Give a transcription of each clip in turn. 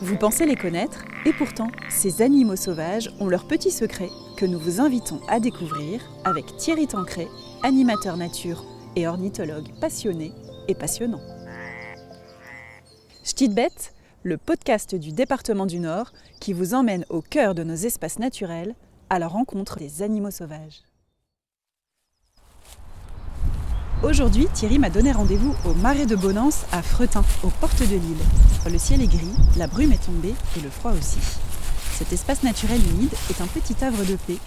Vous pensez les connaître, et pourtant, ces animaux sauvages ont leurs petits secrets que nous vous invitons à découvrir avec Thierry Tancret, animateur nature et ornithologue passionné et passionnant. Ch'tite bête, le podcast du département du Nord qui vous emmène au cœur de nos espaces naturels à la rencontre des animaux sauvages. Aujourd'hui, Thierry m'a donné rendez-vous au Marais de Bonance à Fretin, aux portes de l'île. Le ciel est gris, la brume est tombée et le froid aussi. Cet espace naturel humide est un petit havre de paix.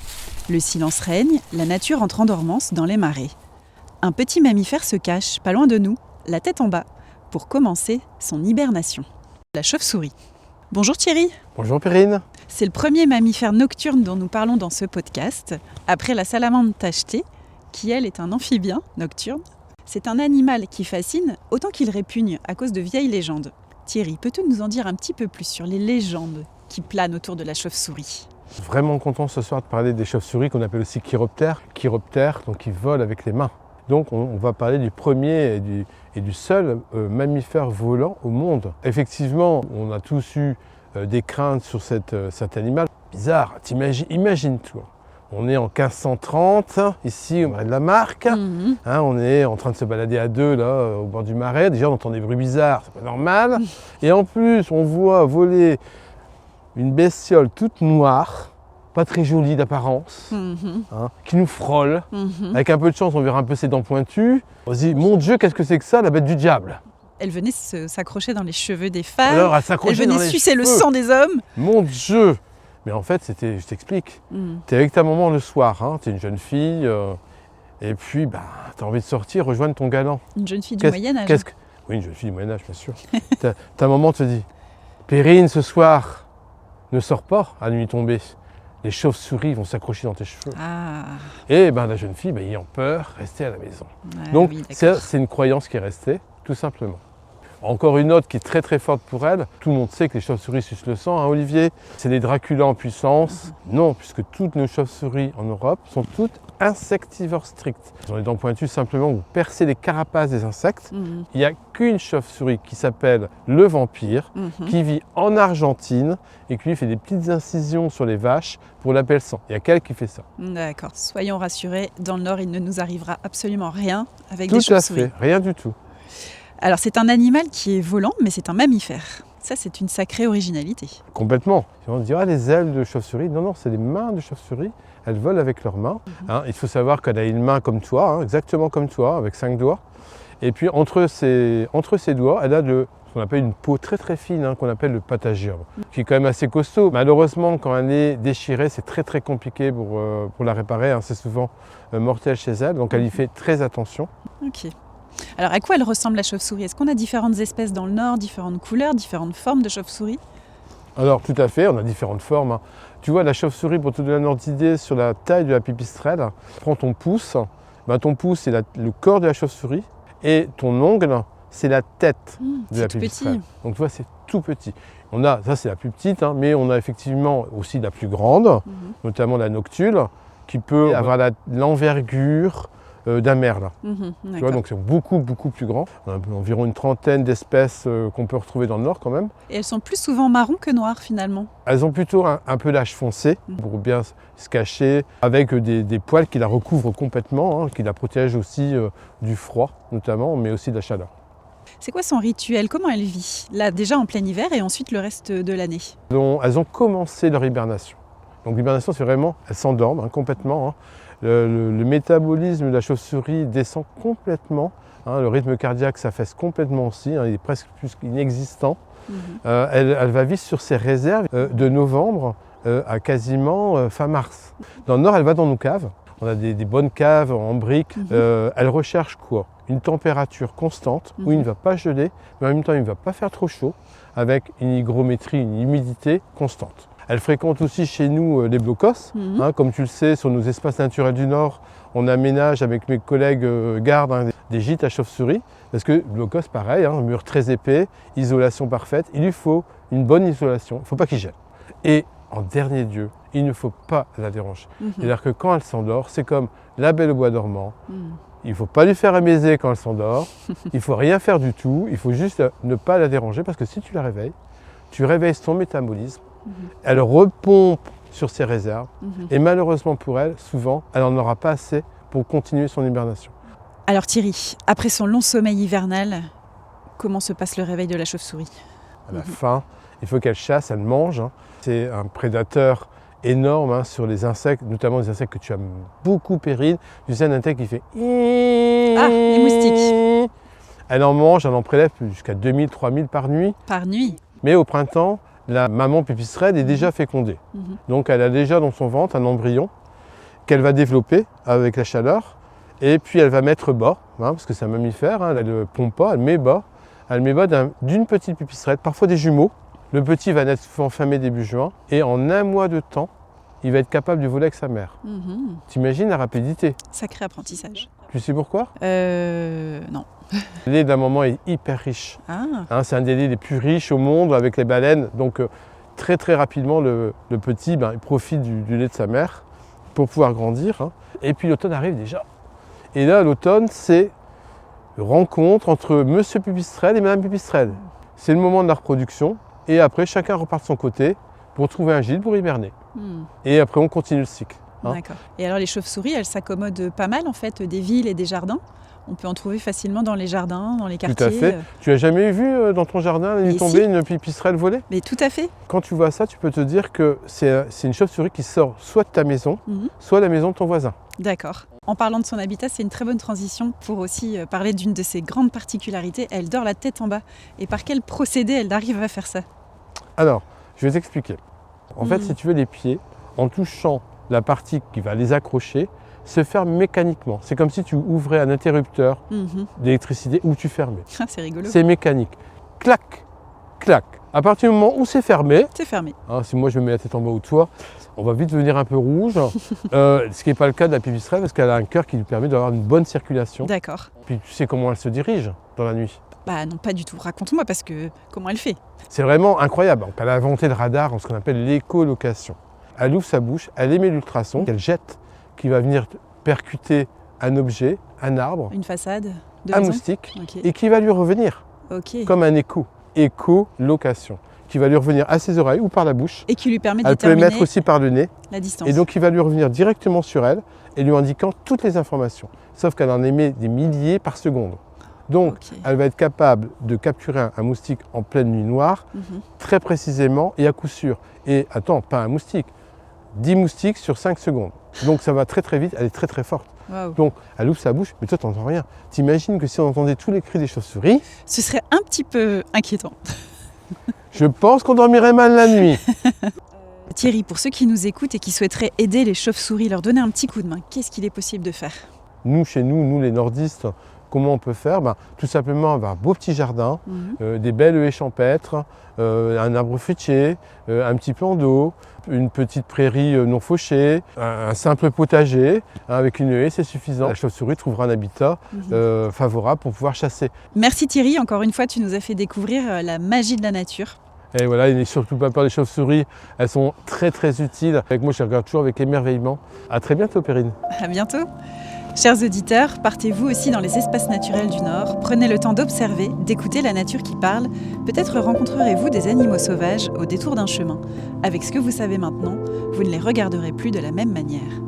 Le silence règne, la nature entre en dormance dans les marais. Un petit mammifère se cache, pas loin de nous, la tête en bas, pour commencer son hibernation. La chauve-souris. Bonjour Thierry. Bonjour Perrine. C'est le premier mammifère nocturne dont nous parlons dans ce podcast, après la salamandre tachetée, qui elle est un amphibien nocturne. C'est un animal qui fascine autant qu'il répugne à cause de vieilles légendes. Thierry, peux-tu nous en dire un petit peu plus sur les légendes qui planent autour de la chauve-souris ? Vraiment content ce soir de parler des chauves-souris qu'on appelle aussi chiroptères. Chiroptères, donc qui volent avec les mains. Donc on va parler du premier et du seul mammifère volant au monde. Effectivement, on a tous eu des craintes sur cet animal. Bizarre, imagine-toi. On est en 1530, ici au Marais de la Marque. On est en train de se balader à deux là, au bord du marais. Déjà, on entend des bruits bizarres, c'est pas normal. Et en plus, on voit voler une bestiole toute noire, pas très jolie d'apparence, qui nous frôle. Avec un peu de chance, on verra un peu ses dents pointues. On se dit, mon Dieu, qu'est-ce que c'est que ça, la bête du diable ? Elle venait s'accrocher dans les cheveux des femmes. Alors, elle venait sucer le sang des hommes. Mon Dieu ! Mais en fait, je t'explique. Tu es avec ta maman le soir, tu es une jeune fille, et puis tu as envie de sortir, rejoindre ton galant. Une jeune fille du Moyen-Âge. Oui, une jeune fille du Moyen-Âge, bien sûr. ta maman te dit, Perrine, ce soir, ne sors pas à nuit tombée. Les chauves-souris vont s'accrocher dans tes cheveux. Et la jeune fille, ayant peur, restait à la maison. Donc, oui, c'est une croyance qui est restée, tout simplement. Encore une autre qui est très très forte pour elle. Tout le monde sait que les chauves-souris sucent le sang, Olivier. C'est des Dracula en puissance. Non, puisque toutes nos chauves-souris en Europe sont toutes insectivores strictes. Elles ont les dents pointues simplement pour percer les carapaces des insectes. Il n'y a qu'une chauve-souris qui s'appelle le vampire, qui vit en Argentine et qui lui fait des petites incisions sur les vaches pour la pelle sang. Il n'y a qu'elle qui fait ça. D'accord, soyons rassurés, dans le Nord, il ne nous arrivera absolument rien avec des chauves-souris. Tout à fait, rien du tout. Alors c'est un animal qui est volant, mais c'est un mammifère. Ça, c'est une sacrée originalité. Complètement. On dirait les ailes de chauve-souris. Non, c'est les mains de chauve-souris. Elles volent avec leurs mains. Il faut savoir qu'elle a une main comme toi, exactement comme toi, avec 5 doigts. Et puis entre ses doigts, elle a ce qu'on appelle une peau très très fine, qu'on appelle le patagium, qui est quand même assez costaud. Malheureusement, quand elle est déchirée, c'est très très compliqué pour la réparer. C'est souvent mortel chez elle, donc elle y fait très attention. Ok. Alors à quoi elle ressemble la chauve-souris ? Est-ce qu'on a différentes espèces dans le Nord, différentes couleurs, différentes formes de chauve-souris ? Alors tout à fait, on a différentes formes. Tu vois, la chauve-souris, pour te donner un ordre d'idée sur la taille de la pipistrelle, prends ton pouce, ton pouce c'est le corps de la chauve-souris et ton ongle c'est la tête de la pipistrelle. Petit. Donc tu vois, c'est tout petit. Ça c'est la plus petite, mais on a effectivement aussi la plus grande, notamment la noctule, qui peut avoir l'envergure d'un merle. Tu vois, donc c'est beaucoup plus grand. On a environ une trentaine d'espèces qu'on peut retrouver dans le Nord quand même. Et elles sont plus souvent marron que noires finalement. Elles ont plutôt un pelage foncé pour bien se cacher, avec des poils qui la recouvrent complètement, qui la protègent aussi du froid notamment, mais aussi de la chaleur. C'est quoi son rituel ? Comment elle vit ? Là déjà en plein hiver et ensuite le reste de l'année. Elles ont commencé leur hibernation. Donc l'hibernation c'est vraiment, elles s'endorment complètement. Le métabolisme de la chauve-souris descend complètement, le rythme cardiaque s'affaisse complètement aussi, il est presque plus inexistant. Elle va vivre sur ses réserves de novembre à quasiment fin mars. Dans le Nord, elle va dans nos caves, on a des bonnes caves en briques. Elle recherche quoi ? Une température constante où il ne va pas geler, mais en même temps il ne va pas faire trop chaud, avec une hygrométrie, une humidité constante. Elle fréquente aussi chez nous les blocos. Comme tu le sais, sur nos espaces naturels du Nord, on aménage avec mes collègues gardes des gîtes à chauves-souris. Parce que blocos, pareil, mur très épais, isolation parfaite. Il lui faut une bonne isolation, il ne faut pas qu'il gèle. Et en dernier lieu, il ne faut pas la déranger. C'est-à-dire que quand elle s'endort, c'est comme la belle au bois dormant. Il ne faut pas lui faire un baiser quand elle s'endort. Il ne faut rien faire du tout. Il faut juste ne pas la déranger parce que si tu la réveilles, tu réveilles son métabolisme, elle repompe sur ses réserves, et malheureusement pour elle, souvent, elle n'en aura pas assez pour continuer son hibernation. Alors Thierry, après son long sommeil hivernal, comment se passe le réveil de la chauve-souris? Elle a faim, il faut qu'elle chasse, elle mange. C'est un prédateur énorme sur les insectes, notamment les insectes que tu aimes beaucoup, Perrine. Tu sais, un insecte qui fait... Ah, les moustiques. Elle en mange, elle en prélève jusqu'à 2000, 3000 par nuit. Par nuit? Mais au printemps, la maman pipistrelle est déjà fécondée. Donc elle a déjà dans son ventre un embryon qu'elle va développer avec la chaleur. Et puis elle va mettre bas, parce que c'est un mammifère, elle ne pond pas, elle met bas. Elle met bas d'une petite pipistrelle, parfois des jumeaux. Le petit va naître en fin mai, début juin. Et en un mois de temps, il va être capable de voler avec sa mère. T'imagines la rapidité? Sacré apprentissage. Tu sais pourquoi? Non. Le lait de la maman est hyper riche. C'est un des laits les plus riches au monde avec les baleines. Donc très très rapidement, le petit il profite du lait de sa mère pour pouvoir grandir. Et puis l'automne arrive déjà. Et là, l'automne, c'est une rencontre entre monsieur pipistrelle et madame pipistrelle. C'est le moment de la reproduction. Et après, chacun repart de son côté pour trouver un gîte pour hiberner. Et après, on continue le cycle. D'accord. Et alors, les chauves-souris, elles s'accommodent pas mal, en fait, des villes et des jardins. On peut en trouver facilement dans les jardins, dans les quartiers. Tout à fait. Tu as jamais vu dans ton jardin la nuit tombée une pipistrelle voler? Mais tout à fait. Quand tu vois ça, tu peux te dire que c'est une chauve-souris qui sort soit de ta maison, soit de la maison de ton voisin. D'accord. En parlant de son habitat, c'est une très bonne transition pour aussi parler d'une de ses grandes particularités. Elle dort la tête en bas. Et par quel procédé elle arrive à faire ça? Alors, je vais t'expliquer. En fait, si tu veux, les pieds, en touchant la partie qui va les accrocher, se ferment mécaniquement. C'est comme si tu ouvrais un interrupteur d'électricité ou tu fermais. C'est rigolo. C'est mécanique. Clac, clac. À partir du moment où c'est fermé, si moi je me mets la tête en bas ou toi, on va vite devenir un peu rouge. Ce qui n'est pas le cas de la pipistrelle parce qu'elle a un cœur qui lui permet d'avoir une bonne circulation. D'accord. Puis tu sais comment elle se dirige dans la nuit? Bah non, pas du tout. Raconte-moi parce que comment elle fait? C'est vraiment incroyable. Donc, elle a inventé le radar, ce qu'on appelle l'écholocation. Elle ouvre sa bouche, elle émet l'ultrason qu'elle jette, qui va venir percuter un objet, un arbre, une façade, un moustique, et qui va lui revenir comme un écho. Écholocation, qui va lui revenir à ses oreilles ou par la bouche. Et qui lui permet de déterminer. Elle peut le mettre aussi par le nez. La distance. Et donc il va lui revenir directement sur elle et lui indiquant toutes les informations. Sauf qu'elle en émet des milliers par seconde. Donc elle va être capable de capturer un moustique en pleine nuit noire, très précisément et à coup sûr. Et attends, pas un moustique, 10 moustiques sur 5 secondes. Donc ça va très très vite, elle est très très forte. Wow. Donc elle ouvre sa bouche, mais toi tu n'entends rien. T'imagines que si on entendait tous les cris des chauves-souris... Ce serait un petit peu inquiétant. Je pense qu'on dormirait mal la nuit. Thierry, pour ceux qui nous écoutent et qui souhaiteraient aider les chauves-souris, leur donner un petit coup de main, qu'est-ce qu'il est possible de faire? Nous, chez nous les nordistes, comment on peut faire? Tout simplement avoir un beau petit jardin, des belles haies champêtres, un arbre fruitier, un petit plan d'eau, une petite prairie non fauchée, un simple potager. Avec une haie, c'est suffisant. La chauve-souris trouvera un habitat favorable pour pouvoir chasser. Merci Thierry, encore une fois, tu nous as fait découvrir la magie de la nature. Et voilà, il n'est surtout pas peur des chauves-souris, elles sont très très utiles. Avec moi, je les regarde toujours avec émerveillement. À très bientôt, Perrine. À bientôt. Chers auditeurs, partez-vous aussi dans les espaces naturels du Nord. Prenez le temps d'observer, d'écouter la nature qui parle. Peut-être rencontrerez-vous des animaux sauvages au détour d'un chemin. Avec ce que vous savez maintenant, vous ne les regarderez plus de la même manière.